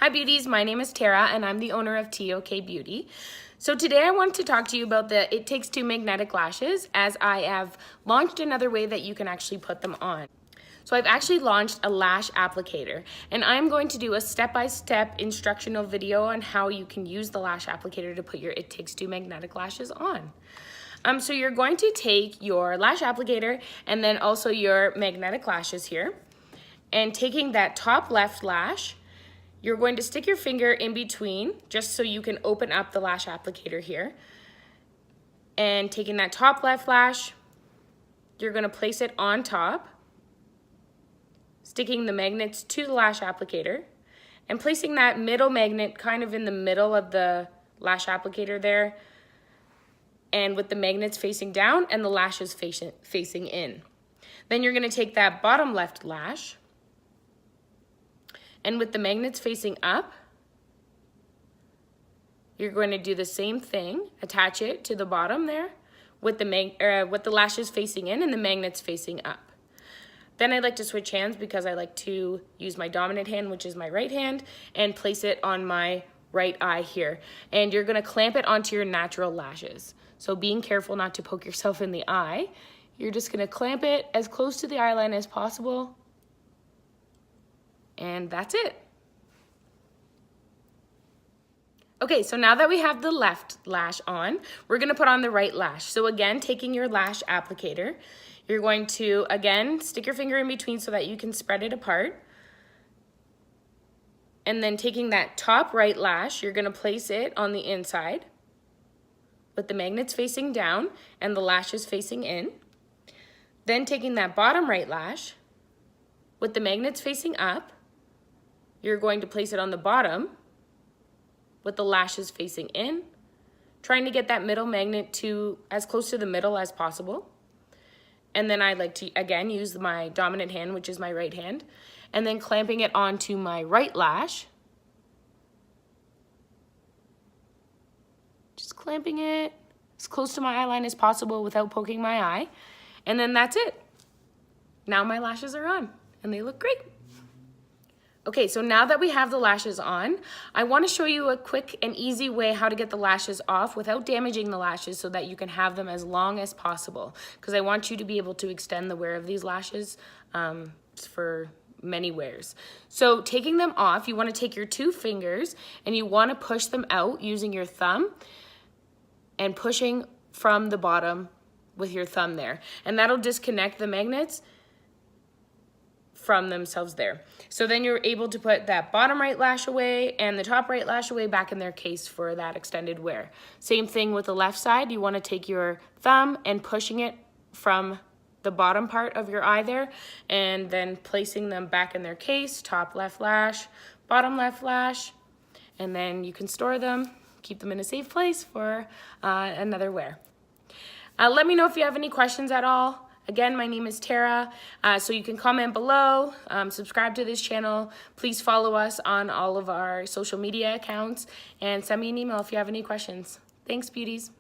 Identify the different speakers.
Speaker 1: Hi beauties, my name is Tara and I'm the owner of TOK Beauty. So today I want to talk to you about the It Takes Two magnetic lashes, as I have launched another way that you can actually put them on. So I've actually launched a lash applicator, and I'm going to do a step-by-step instructional video on how you can use the lash applicator to put your It Takes Two magnetic lashes on. So you're going to take your lash applicator and then also your magnetic lashes here, and taking that top left lash, you're going to stick your finger in between just so you can open up the lash applicator here. And taking that top left lash, you're going to place it on top, sticking the magnets to the lash applicator, and placing that middle magnet kind of in the middle of the lash applicator there, and with the magnets facing down and the lashes facing in. Then you're going to take that bottom left lash, and with the magnets facing up, you're going to do the same thing, attach it to the bottom there with the lashes facing in and the magnets facing up. Then I like to switch hands because I like to use my dominant hand, which is my right hand, and place it on my right eye here. And you're gonna clamp it onto your natural lashes. So being careful not to poke yourself in the eye, you're just gonna clamp it as close to the eye line as possible. And that's it. Okay, so now that we have the left lash on, we're gonna put on the right lash. So again, taking your lash applicator, you're going to, again, stick your finger in between so that you can spread it apart. And then taking that top right lash, you're gonna place it on the inside with the magnets facing down and the lashes facing in. Then taking that bottom right lash with the magnets facing up, you're going to place it on the bottom with the lashes facing in, trying to get that middle magnet to as close to the middle as possible. And then I like to, again, use my dominant hand, which is my right hand, and then clamping it onto my right lash. Just clamping it as close to my eye line as possible without poking my eye. And then that's it. Now my lashes are on and they look great. Okay, so now that we have the lashes on, I want to show you a quick and easy way how to get the lashes off without damaging the lashes so that you can have them as long as possible, because I want you to be able to extend the wear of these lashes for many wears. So taking them off, you want to take your two fingers and you want to push them out using your thumb and pushing from the bottom with your thumb there. And that'll disconnect the magnets from themselves there. So then you're able to put that bottom right lash away and the top right lash away back in their case for that extended wear. Same thing with the left side. You want to take your thumb and pushing it from the bottom part of your eye there, and then placing them back in their case, top left lash, bottom left lash, and then you can store them, keep them in a safe place for another wear. Let me know if you have any questions at all. Again, my name is Tara, so you can comment below, subscribe to this channel. Please follow us on all of our social media accounts and send me an email if you have any questions. Thanks, beauties.